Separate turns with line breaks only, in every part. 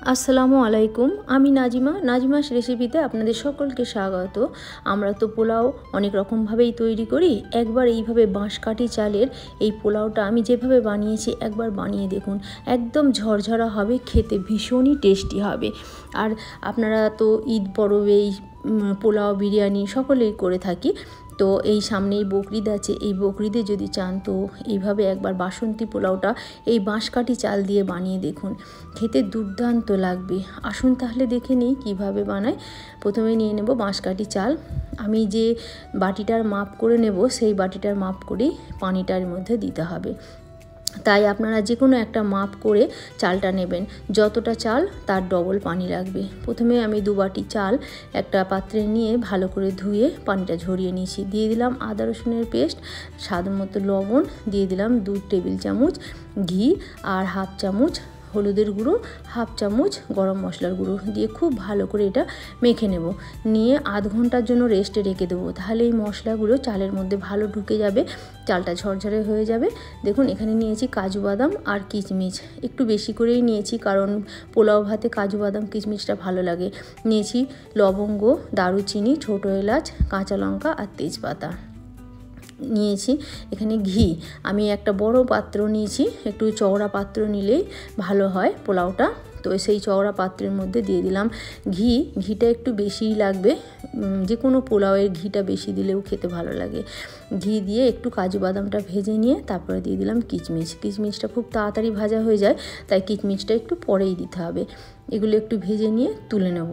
আসসালামু আলাইকুম, আমি নাজিমাস রেসিপিতে আপনাদের সকলকে স্বাগত। আমরা তো পোলাও অনেক রকমভাবেই তৈরি করি। একবার এইভাবে বাঁশকাঠি চালের এই পোলাওটা আমি যেভাবে বানিয়েছি একবার বানিয়ে দেখুন। একদম ঝরঝরা হবে, খেতে ভীষণই টেস্টি হবে। আর আপনারা তো ঈদ পরবে এই পোলাও বিরিয়ানি সকলেই করে থাকি। তো এই সামনেই বকরিদ আছে, এই বকরিদে যদি চান তো এইভাবে একবার বাসন্তী পোলাওটা এই বাঁশকাঠি চাল দিয়ে বানিয়ে দেখুন, খেতে দুর্দান্ত লাগবে। আসুন তাহলে দেখে নিই কীভাবে বানাই। প্রথমে নিয়ে নেব বাঁশকাঠি চাল। আমি যে বাটিটার মাপ করে নেব সেই বাটিটার মাপ করেই পানিটার মধ্যে দিতে হবে। তাই আপনারা যে কোনো একটা মাপ করে চালটা নেবেন, যতটা চাল তার ডবল পানি লাগবে। প্রথমে আমি 2 বাটি চাল একটা পাত্রে নিয়ে ভালো করে ধুয়ে পানিটা ঝরিয়ে নিয়েছি। দিয়ে দিলাম আদা রসুনের পেস্ট, স্বাদ মতো লবণ, দিয়ে দিলাম 2 টেবিল চামচ ঘি আর হাফ চামচ হলুদের গুঁড়ো, হাফ চামচ গরম মশলার গুঁড়ো দিয়ে খুব ভালো করে এটা মেখে নেব। নিয়ে আধ ঘন্টার জন্য রেস্টে রেখে দেবো। তাহলে এই মশলাগুলো চালের মধ্যে ভালো ঢুকে যাবে, চালটা ঝরঝরে হয়ে যাবে। দেখুন এখানে নিয়েছি কাজু বাদাম আর কিশমিশ, একটু বেশি করেই নিয়েছি কারণ পোলাও ভাতে কাজু বাদাম কিশমিশটা ভালো লাগে। নিয়েছি লবঙ্গ, দারুচিনি, ছোটো এলাচ, কাঁচা লঙ্কা আর তেজপাতা। নিয়েছি এখানে ঘি। আমি একটা বড় পাত্র নিয়েছি, একটু চওড়া পাত্র নিলেই ভালো হয় পোলাওটা। তো সেই চওড়া পাত্রের মধ্যে দিয়ে দিলাম ঘি। ঘিটা একটু বেশিই লাগবে, যে কোনো পোলাওয়ের ঘিটা বেশি দিলেও খেতে ভালো লাগে। ঘি দিয়ে একটু কাজু বাদামটা ভেজে নিয়ে তারপরে দিয়ে দিলাম কিশমিশ। কিশমিশটা খুব তাড়াতাড়ি ভাজা হয়ে যায়, তাই কিশমিশটা একটু পরেই দিতে হবে। এগুলো একটু ভেজে নিয়ে তুলে নেব।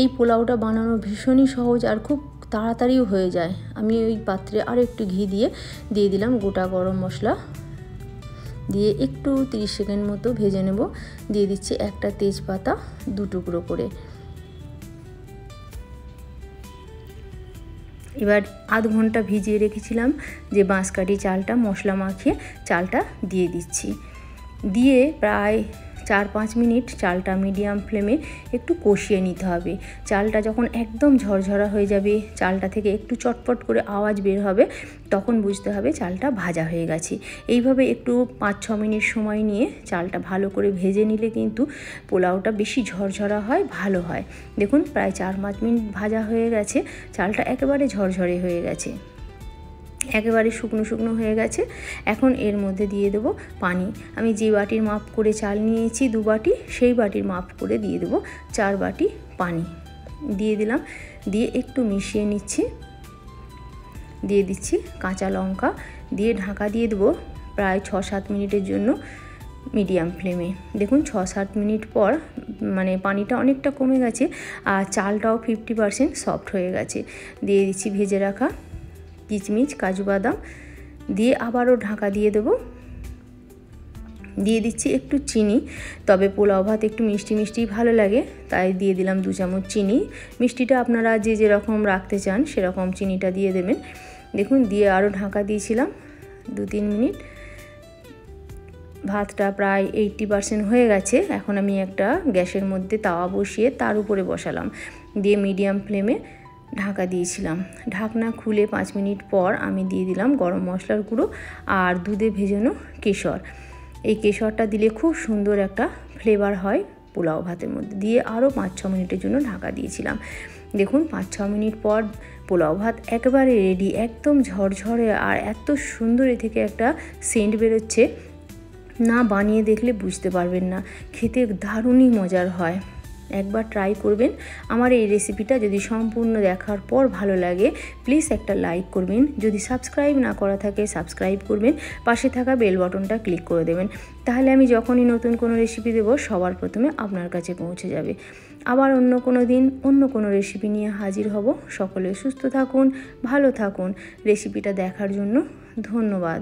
এই পোলাওটা বানানো ভীষণই সহজ আর খুব তাড়াতাড়িও হয়ে যায়। আমি ওই পাত্রে আর একটু ঘি দিয়ে দিলাম গোটা গরম মশলা, দিয়ে একটু 30 সেকেন্ড মতো ভেজে নেব। দিয়ে দিচ্ছি একটা তেজপাতা 2 টুকরো করে। এবার আধ ঘন্টা ভিজিয়ে রেখেছিলাম যে বাঁশকাঠি চালটা, মশলা মাখিয়ে চালটা দিয়ে দিচ্ছি। দিয়ে প্রায় 4-5 মিনিট চালটা মিডিয়াম ফ্লেমে একটু কষিয়ে নিতে হবে। চালটা যখন একদম ঝরঝরা হয়ে যাবে, চালটা থেকে একটু চটপট করে আওয়াজ বের হবে, তখন বুঝতে হবে চালটা ভাজা হয়ে গেছে। এইভাবে একটু 5-6 মিনিট সময় নিয়ে চালটা ভালো করে ভেজে নিলে কিন্তু পোলাওটা বেশি ঝরঝরা হয়, ভালো হয়। দেখুন প্রায় 4-5 মিনিট ভাজা হয়ে গেছে, চালটা একেবারে ঝরঝরে হয়ে গেছে, একেবারে শুকনো শুকনো হয়ে গেছে। এখন এর মধ্যে দিয়ে দেবো পানি। আমি যে বাটির মাপ করে চাল নিয়েছি 2 বাটি, সেই বাটির মাপ করে দিয়ে দেবো 4 বাটি পানি। দিয়ে দিলাম, দিয়ে একটু মিশিয়ে নিচ্ছি। দিয়ে দিচ্ছি কাঁচা লঙ্কা, দিয়ে ঢাকা দিয়ে দেবো প্রায় 6-7 মিনিটের জন্য মিডিয়াম ফ্লেমে। দেখুন 6-7 মিনিট পর মানে পানিটা অনেকটা কমে গেছে আর চালটাও 50% সফট হয়ে গেছে। দিয়ে দিচ্ছি ভেজে রাখা কিশমিশ, কাজু বাদাম, দিয়ে আবারও ঢাকা দিয়ে দেবো। দিয়ে দিচ্ছি একটু চিনি, তবে পোলাও ভাত একটু মিষ্টি মিষ্টি ভালো লাগে, তাই দিয়ে দিলাম 2 চামচ চিনি। মিষ্টিটা আপনারা যে যেরকম রাখতে চান সেরকম চিনিটা দিয়ে দেবেন। দেখুন দিয়ে আরও ঢাকা দিয়েছিলাম 2-3 মিনিট। ভাতটা প্রায় 80% হয়ে গেছে। এখন আমি একটা গ্যাসের মধ্যে তাওয়া বসিয়ে তার উপরে বসালাম, দিয়ে মিডিয়াম ফ্লেমে ঢাকা দিয়েছিলাম। ঢাকনা খুলে 5 মিনিট পর আমি দিয়ে দিলাম গরম মশলার গুঁড়ো আর দুধে ভেজানো কেশর। এই কেশরটা দিলে খুব সুন্দর একটা ফ্লেভার হয় পোলাও ভাতের মধ্যে। দিয়ে আরও 5-6 মিনিটের জন্য ঢাকা দিয়েছিলাম। দেখুন 5-6 মিনিট পর পোলাও ভাত একেবারে রেডি, একদম ঝরঝরে আর এত সুন্দর এ থেকে একটা সেন্ট বেরোচ্ছে, না বানিয়ে দেখলে বুঝতে পারবেন না, খেতে দারুণই মজার হয়। একবার ট্রাই করবেন। আমার এই রেসিপিটা যদি সম্পূর্ণ দেখার পর ভালো লাগে প্লিজ একটা লাইক করবেন। যদি সাবস্ক্রাইব না করা থাকে সাবস্ক্রাইব করবেন, পাশে থাকা বেল বাটনটা ক্লিক করে দেবেন, তাহলে আমি যখনই নতুন কোনো রেসিপি দেবো সবার প্রথমে আপনার কাছে পৌঁছে যাবে। আবার অন্য কোনো দিন অন্য কোনো রেসিপি নিয়ে হাজির হব। সকলে সুস্থ থাকুন, ভালো থাকুন। রেসিপিটা দেখার জন্য ধন্যবাদ।